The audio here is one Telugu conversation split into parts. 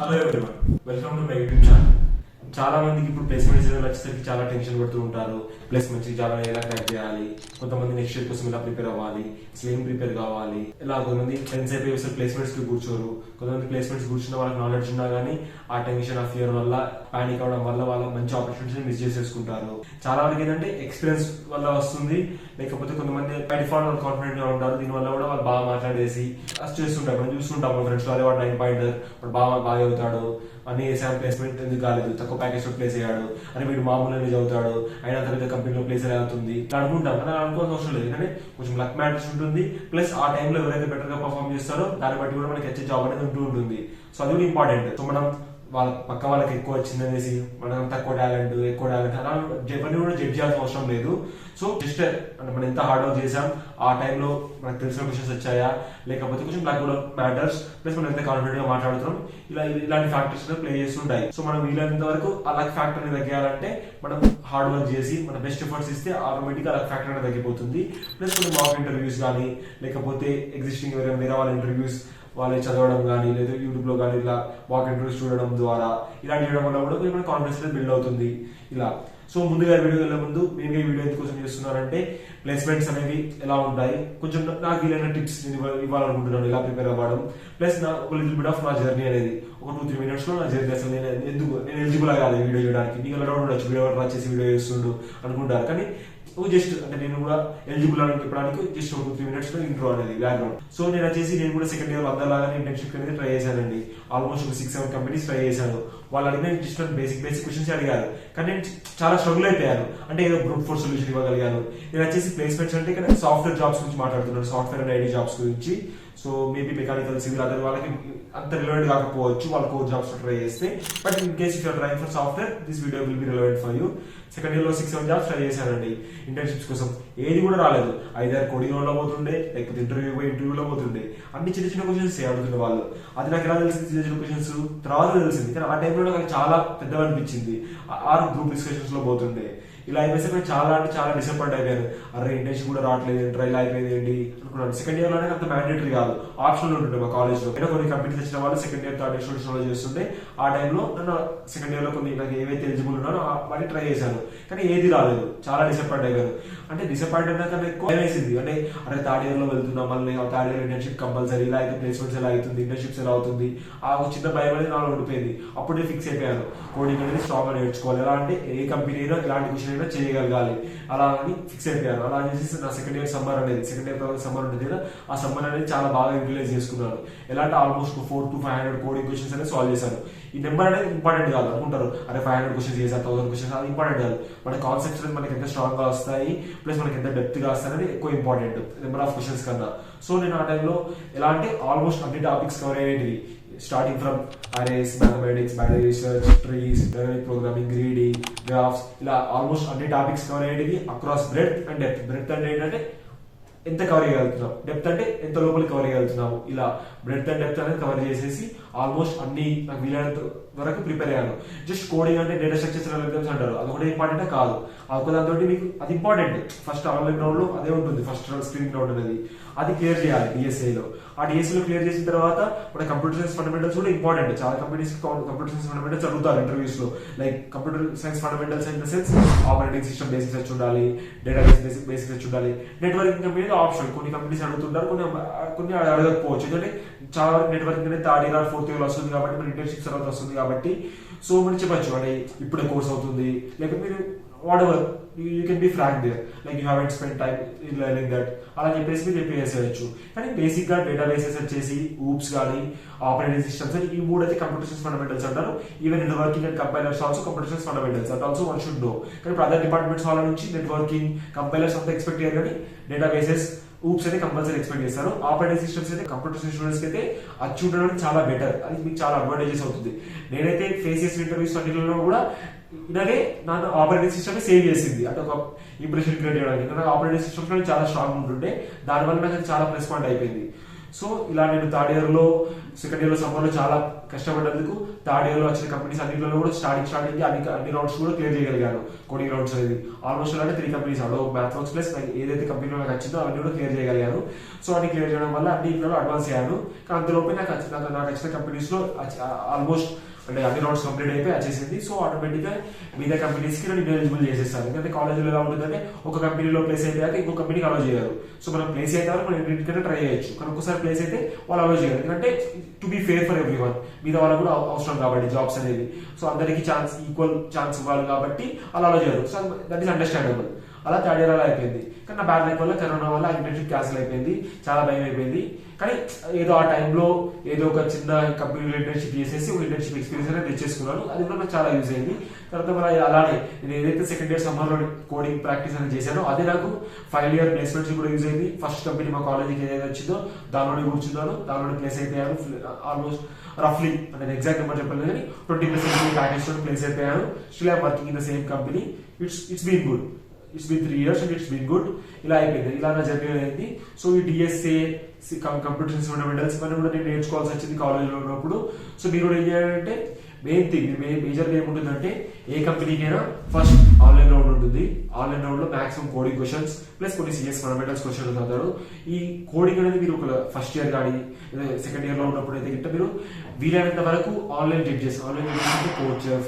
Hello everyone, welcome to my YouTube channel. చాలా మందికి ఇప్పుడు ప్లేస్మెంట్ సీజన్ వచ్చేసరికి చాలా టెన్షన్ పడుతూ ఉంటారు. ప్లేస్మెంట్స్ చాలా ఎలా క్రాక్ చేయాలి, కొంతమంది నెక్స్ట్ ఇయర్ కోసం ఎలా ప్రిపేర్ అవ్వాలి, అసలు ఏం ప్రిపేర్ కావాలి, ఇలా కొంతమంది ఫ్రెండ్స్ అయిపోయి అసలు ప్లేస్మెంట్స్ కి కూర్చోరు. కొంతమంది ప్లేస్మెంట్స్ కూర్చున్న వాళ్ళకి నాలెడ్జ్ ఉన్నా కానీ ఆ టెన్షన్ ఆ ఫియర్ వల్ల పానిక్ అవడం వల్ల వాళ్ళ మంచి ఆపర్చునిటీస్ మిస్ చేసేసుకుంటారు. చాలా వరకు ఏంటంటే ఎక్స్పీరియన్స్ వల్ల వస్తుంది, లేకపోతే కొంతమంది బై డిఫాల్ట్ కాన్ఫిడెంట్ గా ఉంటారు. దీనివల్ల కూడా వాళ్ళు బాగా మాట్లాడేసి అస్ చేస్తుంటారు. మనం చూస్తుంటాం మన ఫ్రెండ్స్ అదే వాడు 9 పాయింటర్, వాడు బాగా చదువుతాడు, అన్ని వేసాం ప్లేస్మెంట్ ఎందుకు కాలేదు, తక్కువ ప్యాకేజ్ లో ప్లేస్ అయ్యాడు, అని వీడు మామూలుగా చదువుతాడు, అయినా తర్వాత కంపెనీలో ప్లేస్ అవుతుంది ఇట్లా అనుకుంటాం. కానీ అనుకోవాల్సిన అవసరం లేదు, ఎందుకంటే కొంచెం లక్ మ్యాటర్స్ ఉంటుంది. ప్లస్ ఆ టైంలో ఎవరైతే బెటర్ గా పర్ఫార్మ్ చేస్తారో దాన్ని బట్టి కూడా మనకి వచ్చే జాబ్ అనేది ఉంటుంది. సో అది కూడా ఇంపార్టెంట్. సో మనం వాళ్ళ పక్క వాళ్ళకి ఎక్కువ వచ్చింది అనేసి మనం తక్కువ టాలెంట్ అలా ఎవరిని కూడా జడ్జ్ చేయాల్సిన అవసరం లేదు. సో జస్ట్ అంటే మనం ఎంత హార్డ్ వర్క్ చేసాం, ఆ టైంలో మనకు తెలిసిన క్వశ్చన్స్ వచ్చాయా, లేకపోతే కొంచెం లక్ కూడా మ్యాటర్స్, ప్లస్ మనం ఎంత కాన్ఫిడెంట్ గా మాట్లాడుతున్నాం, ఇలాంటి ఫ్యాక్టర్స్ ప్లే చేస్తుంటాయి. సో మనం వీలైనంత వరకు ఆ లక్ ఫ్యాక్టర్ ని తగ్గాలంటే మనం హార్డ్ వర్క్ చేసి మన బెస్ట్ ఎఫర్ట్స్ ఇస్తే ఆటోమేటిక్ గా లక్ ఫ్యాక్టర్ అనేది తగ్గిపోతుంది. ప్లస్ కొన్ని మాక్ ఇంటర్వ్యూస్ కానీ, లేకపోతే ఎగ్జిస్టింగ్ వేరే వాళ్ళ ఇంటర్వ్యూస్ వాళ్ళు చదవడం కానీ, లేదా యూట్యూబ్ లో కానీ ఇలా వాక్ ఇంటర్వ్యూస్ చూడడం ద్వారా ఇలాంటి చేయడం వల్ల కూడా కొంచెం కాన్ఫిడెన్స్ బిల్డ్ అవుతుంది ఇలా. సో ముందుగా వీడియో వెళ్ళే ముందు మెయిన్గా ఈ వీడియో ఎందుకోసం చేస్తున్నారంటే ప్లేస్మెంట్స్ అనేవి ఎలా ఉంటాయి, కొంచెం నాకు వీలైన టిప్స్ ఇవ్వాలనుకుంటున్నాను ఎలా ప్రిపేర్ అవ్వడం. ప్లస్ నా ఒక లిటిల్ బిట్ ఆఫ్ నా జర్నీ అనేది ఒక 2-3 minutes లో నా జర్నీ అసలు నేను ఎలిజిబుల్ కాదు వీడియో చేయడానికి. మీకు ఎలా డౌట్ ఉండొచ్చు, వీడియో వచ్చేసి వీడియో చేస్తుండు అనుకుంటారు. కానీ జస్ట్ అంటే నేను కూడా ఎలిజిబుల్ అని చెప్పడానికి జస్ట్ 2-3 minutes లో ఇంట్రో అనేది బ్యాక్గ్రౌండ్. సో నేను కూడా సెకండ్ ఇయర్ అందరిలాగానే ఇంటర్న్షిప్ అనేది ట్రై చేశానండి. ఆల్మోస్ట్ ఒక 6-7 కంపెనీస్ ట్రై చేశాను. వాళ్ళు అడిగిన జస్ట్ బేసిక్ క్వశ్చన్స్ అడిగారు, కానీ నేను చాలా స్ట్రగుల్ అయిపోయాను. అంటే ఏదో బ్రూట్ ఫోర్స్ సొల్యూషన్ ఇవ్వగలిగాను. నేను వచ్చేసి ప్లేస్మెంట్స్ అంటే ఇక్కడ సాఫ్ట్వేర్ జాబ్స్ గురించి మాట్లాడుతున్నాను, సాఫ్ట్వేర్ అండ్ ఐటీ జాబ్స్ గురించి. So maybe mechanical, civil other వాళ్ళకి అంత రిలవెంట్ కాకపోవచ్చు వాళ్ళు కోర్ జాబ్స్ ట్రై చేస్తే. But in case if you're trying for software, this video will be relevant for you. Second year లో 6-7 జాబ్స్ ట్రై చేశానండి ఇంటర్న్షిప్స్ కోసం. ఏది కూడా రాలేదు. ఐదర్ కోడింగ్ లో పోతుండే, లేకపోతే ఇంటర్వ్యూలో పోతుండే. అన్ని చిన్న చిన్న క్వశ్చన్స్ అడుగుతుండే వాళ్ళు. అది నాకు ఎలా తెలిసింది, చిన్న చిన్న క్వశ్చన్స్ తర్వాత తెలిసింది. కానీ ఆ టైంలో నాకు చాలా పెద్దగా అనిపించింది. గ్రూప్ డిస్కషన్స్ లో పోతుండే. ఇలా అయిపోతే నేను చాలా డిసప్పాయింట్ అయిపోయాను. అరే ఇంటర్న్షిప్ కూడా రావట్లేదు, ట్రైల్ అయిపోయింది ఏంటి అనుకున్నాను. సెకండ్ ఇయర్ లోనే అంత మ్యాండేటరీ కాదు, ఆప్షనల్ ఉంటుండే మా కాలేజ్ లో. అయినా కొన్ని కంపెనీస్ వచ్చిన వాళ్ళు సెకండ్ ఇయర్ థర్డ్ ఇయర్ చేస్తుంటే ఆ టైంలో నన్ను సెకండ్ ఇయర్ లో కొన్ని నాకు ఏవైతే ఎలిజిబుల్ ఉన్నానో వాటిని ట్రై చేశాను. కానీ ఏది రాలేదు, చాలా డిసప్పాయింట్ అయిపోయాను. అంటే డిసప్పాయింట్ అయినా కన్నా ఎక్కువ వేసింది. అంటే అరే థర్డ్ ఇయర్ లో వెళ్తున్నాం, మళ్ళీ థర్డ్ ఇయర్ ఇంటర్న్షిప్ కంపల్సరీ, ఇలా అయితే ప్లేస్మెంట్స్ ఎలా అవుతుంది, ఇంటర్న్షిప్స్ ఎలా అవుతుంది, ఆ చిన్న భయం అనేది నాలో ఉండిపోయింది. అప్పుడే ఫిక్స్ అయిపోయాను కోడింగ్ అనేది స్ట్రాంగ్ గా నేర్చుకోవాలి. ఎలా అంటే ఏ కంపెనీ అయినా ఇలాంటి క్వశ్చన్ అయినా చేయగలగాలి, అలా అని ఫిక్స్ అయిపోయాను. అలా చేసి నా సెకండ్ ఇయర్ సమ్మర్ ఉంటుంది కదా, ఆ సమ్మర్ అనేది చాలా బాగా యూటిలైజ్ చేసుకున్నాను. ఎలా అంటే ఆల్మోస్ట్ 400 to 500 కోడింగ్ క్వశ్చన్స్ అనేది సాల్వ్ చేశాను. ఈ నెంబర్ అనేది ఇంపార్టెంట్ కాదు అనుకుంటారు, అరే 500 క్వశ్చన్స్ చేశారు, 1000 క్వశ్చన్స్, అది ఇంపార్టెంట్ కాదు. మన కాన్సెప్ట్స్ అనేది మనకి ఎంత స్ట్రాంగ్ గా వస్తాయి, ప్లస్ మనకి ఎంత డెప్త్ గా వస్తాయి అనేది ఎక్కువ ఇంపార్టెంట్ నెంబర్ ఆఫ్ క్వశ్చన్స్ కన్నా. సో నేను ఆ టైంలో ఎలా అంటే ఆల్మోస్ట్ అన్ని టాపిక్స్ కవర్ అయ్యేటివి. Starting from arrays, mathematics, biology research, trees, dynamic programming, greedy, graphs, ఇలా ఆల్మోస్ట్ అన్ని టాపిక్స్ కవర్ అయ్యేటివి across breadth and depth. Breadth అంటే ఏంటంటే ఎంత కవర్ చేయగలుగుతున్నాం, డెప్త్ అంటే ఎంత లోపలికి కవర్ చేయగలుగుతున్నాము. ఇలా బ్రెడ్త్ అండ్ డెప్త్ అనేది కవర్ చేసేసి ఆల్మోస్ట్ అన్ని నాకు వీలైనంత వరకు ప్రిపేర్ అయ్యాను. జస్ట్ కోడింగ్ అంటే డేటా స్ట్రక్చర్స్ అంటారు, అది కూడా ఇంపార్టెంట్ కాదు. దాంతో మీకు అది ఇంపార్టెంట్. ఫస్ట్ ఆన్లైన్ గ్రౌండ్ లో అదే ఉంటుంది, ఫస్ట్ స్క్రీన్ గ్రౌండ్ అనేది అది క్లియర్ చేయాలి డిఎస్ఏలో. ఆ డిఎస్ఏలో క్లియర్ చేసిన తర్వాత మన కంప్యూటర్ సైన్స్ ఫండమెంటల్స్ కూడా ఇంపార్టెంట్. చాలా కంపెనీస్ కంప్యూటర్ సైన్స్ ఫండమెంటల్స్ అడుగుతారు ఇంటర్వ్యూస్ లో. Like computer science fundamentals in the sense operating system basics వచ్చి ఉండాలి, డేటాబేస్ బేసిక్స్ వచ్చి ఉండాలి. నెట్వర్కింగ్ కంపెనీ ఆప్షన్, కొన్ని కంపెనీస్ అడుగుతుంటారు, కొన్ని అడగకపోవచ్చు. ఎందుకంటే చాలా వరకు నెట్వర్కింగ్ అనేది థర్డ్ ఇయర్ 4th year వస్తుంది కాబట్టి, మన ఇంటర్న్షిప్ తర్వాత వస్తుంది కాబట్టి. సో మనం చెప్పచ్చు అంటే ఇప్పుడే కోర్స్ అవుతుంది, లేకపోతే మీరు whatever you can be frank there, like you haven't spent time in learning that అలా చెప్పేసి మీరు చెప్పేసేయచ్చు. కానీ బేసిక్ గా డేటాబేసెస్ వచ్చేసి ఊప్స్ కానీ, ఆపరేటింగ్ సిస్టమ్స్, ఈ మూడు అయితే కంప్యూటర్ సైన్స్ ఫండమెంటల్స్ అంటారు. Even networking and compilers also computer science fundamentals, that also one should know. కానీ ఇప్పుడు అదర్ డిపార్ట్మెంట్స్ వాళ్ళ నుంచి నెట్వర్కింగ్, కంపైలర్స్ అంతా ఎక్స్పెక్ట్ చేయరు, కానీ డేటాబేసెస్, ఊప్స్ అయితే కంపల్సరీ ఎక్స్పెక్ట్ చేస్తారు. ఆపరేటింగ్ సిస్టమ్స్ అయితే కంప్యూటర్ సైన్స్ స్టూడెంట్స్ అయితే అది చూడడానికి చాలా బెటర్, అది మీకు చాలా అడ్వాంటేజెస్ అవుతుంది. నేనైతే ఫేస్ చేసిన ఇంటర్వ్యూస్ అన్నిటిలో కూడా ఇలాగే నాకు ఆపరేటింగ్ సిస్టమ్ సేవ్ చేసింది, అంటే ఒక ఇంప్రెషన్ క్రియేట్ చేయడానికి. నాకు ఆపరేటింగ్ సిస్టమ్స్ చాలా స్ట్రాంగ్ ఉంటుండే, దానివల్ల నాకు చాలా ప్లస్ పాయింట్ అయిపోయింది. సో ఇలా నేను థర్డ్ ఇయర్ లో సెకండ్ ఇయర్ లో సమ్మర్ లో చాలా కష్టపడ్డందుకు థర్డ్ ఇయర్ లో వచ్చిన కంపెనీస్ అన్నింటిలో కూడా స్టార్టింగ్ అన్ని రౌండ్స్ కూడా క్లియర్ చేయగలిగాను. కోడింగ్ రౌండ్స్ అనేది ఆల్మోస్ట్ అంటే 3 కంపెనీస్ మ్యాథ్ వర్క్స్ ప్లస్ ఏదైతే కంపెనీలో నాకు వచ్చిందో అవన్నీ కూడా క్లియర్ చేయగలిగాను. సో అన్ని క్లియర్ చేయడం వల్ల అన్ని ఇంట్లో అడ్వాన్స్ అయ్యాను. కానీ అంతలోపే నాకు వచ్చిన కంపెనీస్ లో ఆల్మోస్ట్ అంటే అన్ని రౌండ్స్ కంప్లీట్ అయిపోయి వచ్చేసింది. సో ఆటోమేటిక్ గా మిగతా కంపెనీస్ కి నేను ఎలిజిబుల్ చేసేస్తాను. ఎందుకంటే కాలేజీలో ఎలా ఉంటుందంటే ఒక కంపెనీలో ప్లేస్ అయిపోయాక ఇంకో కంపెనీకి అలో చేయరు. సో మనం ప్లేస్ అయితే మనం ఇంటికైనా ట్రై చేయొచ్చు. కానీ ఒకసారి ప్లేస్ అయితే వాళ్ళు అలో చేయరు. ఎందుకంటే to be fair for every one, మీద వాళ్ళకు కూడా అవసరం కాబట్టి జాబ్స్ అనేది. సో అందరికి ఈక్వల్ ఛాన్స్ ఇవ్వాలి కాబట్టి అలా అలో చేయరు. So that is understandable. అలా థర్డ్ ఇయర్ అలా అయిపోయింది. కానీ నా బ్యాడ్ లైఫ్ వల్ల కరోనా వల్ల ఇంటర్న్షిప్ క్యాన్సిల్ అయిపోయింది. చాలా భయం అయిపోయింది. కానీ ఏదో ఆ టైంలో ఏదో ఒక చిన్న కంపెనీలో ఇంటర్న్షిప్ చేసేసి ఒక ఇంటర్న్షిప్ ఎక్స్పీరియన్స్ అనేది తెచ్చేసుకున్నాను. అది కూడా నాకు చాలా యూజ్ అయింది. తర్వాత మరి అలానే నేను ఏదైతే సెకండ్ ఇయర్ సమ్మర్ లో కోడింగ్ ప్రాక్టీస్ అనేది చేశానో అదే నాకు ఫైనల్ ఇయర్ ప్లేస్మెంట్స్ కూడా యూజ్ అయింది. ఫస్ట్ కంపెనీ మా కాలేజీకి ఏదైతే వచ్చిందో దానిలోనే కూర్చున్నాను, దానిలోనే ప్లేస్ అయిపోయాను. ఆల్మోస్ట్ రఫ్లీ అంటే ఎగ్జాక్ట్ నెంబర్ చెప్పలేదు కానీ 20% ప్యాకేజ్ తోటి ప్లేస్ అయిపోయాను. Still I'm working in the same company. It's been good. It's been 3 years and it's been good. ఇలా అయిపోయింది. ఇలా నా జర్నీ అయింది. సో ఈ డిఎస్ఏ కంప్యూటర్ సైన్స్ ఫండమెంటల్స్ ఇవన్నీ కూడా నేను నేర్చుకోవాల్సి వచ్చింది కాలేజ్లో ఉన్నప్పుడు. సో మీరు కూడా ఏం చేయాలంటే మెయిన్ థింగ్ మేజర్గా ఏముంటుందంటే ఏ కంపెనీకైనా ఫస్ట్ ఆన్లైన్ రౌండ్ ఉంటుంది. ఆన్లైన్ రౌండ్ లో మాక్సిమం కోడింగ్ క్వశ్చన్స్ ప్లస్ కొన్ని సిఎస్ ఫండమెంటల్స్ క్వశ్చన్స్ అవుతారు. ఈ కోడింగ్ అనేది మీరు ఒక ఫస్ట్ ఇయర్ కానీ సెకండ్ ఇయర్ లో ఉన్నప్పుడు అయితే గిట్ట మీరు వీలైనంత వరకు ఆన్లైన్ జడ్జెస్ అంటే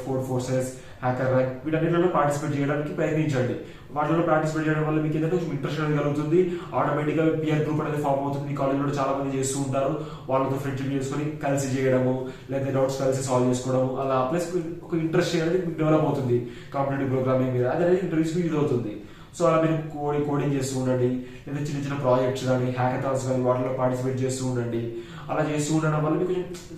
కోడ్ ఫోర్సెస్, హ్యాకర్ ర్యాంక్ వీటన్నిటిలో పార్టిసిపేట్ చేయడానికి ప్రయత్నించండి. వాటిలో పార్టిసిపేట్ చేయడం వల్ల మీకు ఏంటంటే ఇంట్రెస్ట్ అనేది కలుగుతుంది. ఆటోమేటిక్ గా పియర్ గ్రూప్ అనేది ఫామ్ అవుతుంది. మీ కాలేజ్ లో చాలా మంది చేస్తూ ఉంటారు. వాళ్ళతో ఫ్రెండ్షిప్ చేసుకొని కలిసి చేయడము లేదా డౌట్స్ కలిసి సాల్వ్ చేసుకోవడము అలా ప్లస్ ఒక ఇంట్రెస్ట్ అనేది మీకు డెవలప్ అవుతుంది కాంపిటేటివ్ ప్రోగ్రామింగ్ మీద. అది అనేది ఇంటర్వ్యూస్ యూజ్ అవుతుంది. సో అలా మీరు కోడింగ్ చేస్తూ ఉండండి. లేదా చిన్న చిన్న ప్రాజెక్ట్స్ కానీ హ్యాకథాన్స్ కానీ వాటిలో పార్టిసిపేట్ చేస్తూ ఉండండి. అలా చేస్తూ ఉండడం వల్ల మీకు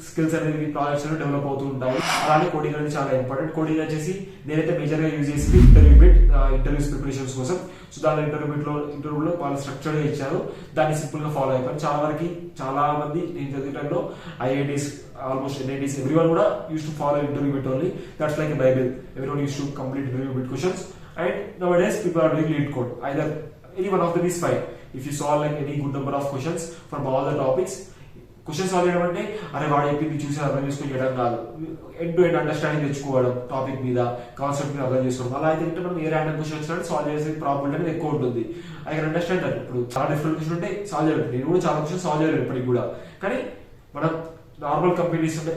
స్కిల్స్ అనేది ప్రాజెక్ట్స్ అనేవి డెవలప్ అవుతూ ఉంటాయి. అలానే కోడింగ్ అనేది చాలా ఇంపార్టెంట్. కోడింగ్ వచ్చేసి నేనైతే మేజర్ గా యూజ్ చేసి ఇంటర్వ్యూస్ ప్రిపరేషన్స్ కోసం. సో దాని ఇంటర్వ్యూలో వాళ్ళు స్ట్రక్చర్ గా ఇచ్చారు. దాన్ని సింపుల్ గా ఫాలో అయిపోయారు. చాలా మంది నేను చదివే టైంలో ఐఐటీస్ ఆల్మోస్ట్ ఎన్ఐటీస్ ఎవ్రీవన్ కూడా use to follow interview bit only. That's like Bible. Everyone use to complete interview bit questions. And nowadays people are doing lead code. Either any one of them is fine. If you solve like any good number of questions from all the topics, question solve చేయడం అంటే అరే వాడు చెప్పింది చూసి అర్థం చేసుకుని చేయడం కాదు. ఎండ్ టు ఎండ్ అండర్స్టాండింగ్ తెచ్చుకోవడం, టాపిక్ మీద కాన్సెప్ట్ మీద అర్థం చేసుకోవడం. అలా అయితే మనం ఏ ర్యాండమ్ క్వశ్చన్ వచ్చినా సాల్వ్ చేసే ప్రాబ్లమ్ అనేది ఎక్కువ ఉంటుంది. I can understand that. ఇప్పుడు చాలా డిఫరెంట్ క్వశ్చన్ ఉంటే సాల్వ్ చేయలేదు. నేను కూడా చాలా క్వశ్చన్ సాల్వ్ చేయలేదు ఇప్పటికి కూడా. కానీ మనం నార్మల్ కంపెనీస్ అంటే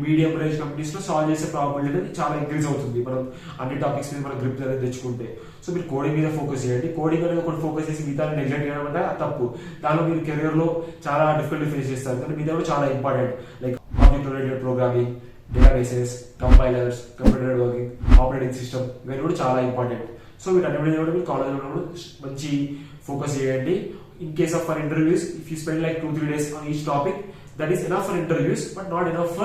మీడియం రేంజ్ కంపెనీస్ లో సాల్వ్ చేసే ప్రాబిలిటీ అనేది చాలా ఇంక్రీజ్ అవుతుంది మనం అన్ని టాపిక్స్ మీద మనం గ్రిప్ అనేది తెచ్చుకుంటే. సో మీరు కోడింగ్ మీద ఫోకస్ చేయండి. కోడింగ్ అనేది ఒకటి ఫోకస్ చేసి మిగతా నెగ్లెక్ట్ చేయడం అంటే తప్పు. దానిలో మీరు కెరీర్ లో చాలా డిఫికల్టీ ఫేస్ చేస్తారు. కానీ మిగతా కూడా చాలా important. Like object oriented programming, databases, compilers, computer networking, operating system ఇవన్నీ కూడా చాలా ఇంపార్టెంట్. సో వీటన్నిటి కూడా మీరు కాలేజ్ లో మంచి ఫోకస్ చేయండి. In case of for interviews, if you spend like 2-3 days on each topic, that is enough for interviews, but not enough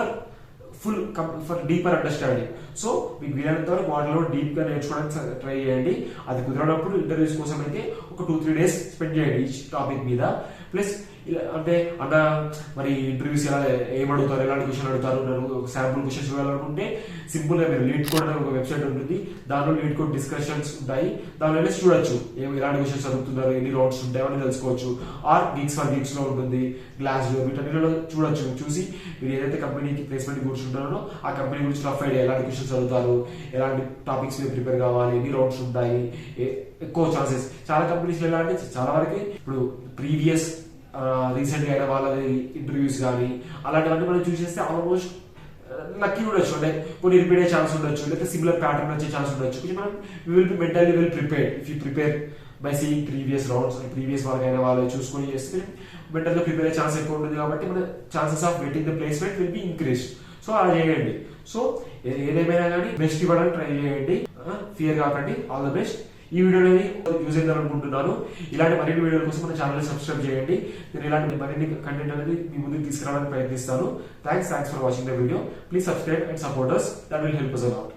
for deeper understanding. So మీకు వీలైనంత వరకు వాటిలో డీప్ గా నేర్చుకోవడానికి ట్రై చేయండి. అది కుదరనప్పుడు ఇంటర్వ్యూస్ కోసం అయితే ఒక 2-3 days స్పెండ్ చేయండి ఈచ్ టాపిక్ మీద. ప్లస్ అంటే అన్న మరి ఇంటర్వ్యూస్ ఎలా ఏమడుగుతారు, ఎలాంటి క్వశ్చన్ అడుగుతారు, నన్ను శాంపుల్ క్వశ్చన్స్ ఇవ్వాలనుకుంటే సింపుల్ గా మీరు లీడ్ కోడ్ అనే ఒక వెబ్సైట్ ఉంటుంది. దానిలో లీడ్ కోడ్ డిస్కషన్స్ ఉంటాయి. దానిలో చూడొచ్చు ఎలాంటి క్వశ్చన్స్ అడుగుతున్నారు, ఎన్ని రౌండ్స్ ఉంటాయి అని తెలుసుకోవచ్చు. ఆర్ గిగ్స్ ఫర్ గిగ్స్ లో ఉంటుంది, గ్లాస్ డోర్ వీటన్నిటిలో చూడొచ్చు. చూసి మీరు ఏదైతే కంపెనీకి ప్లేస్మెంట్ కూర్చుంటారో ఆ కంపెనీ గురించి రఫ్ ఐడియా, ఎలాంటి క్వశ్చన్స్ అడుగుతారు, ఎలాంటి టాపిక్స్ మీద ప్రిపేర్ కావాలి, ఎన్ని రౌండ్స్ ఉంటాయి, ఎక్కువ ఛాన్సెస్. చాలా కంపెనీస్ ఎలా అంటే చాలా వరకు ఇప్పుడు ప్రీవియస్ రీసెంట్ గా అయిన వాళ్ళది ఇంటర్వ్యూస్ కానీ అలాంటివన్నీ మనం చూసేస్తే ఆల్మోస్ట్ లక్కీ ఉండొచ్చు. అంటే కొన్ని రిపీట్ అయ్యే ఛాన్స్ ఉండొచ్చు, లేకపోతే సిమిలర్ ప్యాటర్న్ వచ్చే ఛాన్స్ ఉండొచ్చు. మనం will be mentally well prepared if you prepare by seeing previous rounds. Previous వాళ్ళకైనా వాళ్ళు చూసుకొని చేస్తే మెంటల్ గా ప్రిపేర్ అయ్యే ఛాన్స్ ఎక్కువ ఉంటుంది. కాబట్టి మన chances of getting the placement will be increase. So అలా చేయండి. సో ఏదేమైనా కానీ బెస్ట్ ఇవ్వడానికి ట్రై చేయండి. ఫియర్ కాకండి. All the best. ఈ వీడియో అనేది యూజ్ అయిందని అనుకుంటున్నాను. ఇలాంటి మరిన్ని వీడియోల కోసం మన ఛానల్ సబ్స్క్రైబ్ చేయండి. నేను ఇలాంటి మరిన్ని కంటెంట్ అనేది మీ ముందుకు తీసుకురావడానికి ప్రయత్నిస్తాను. Thanks for watching the video. Please subscribe and support us. That will help us a lot.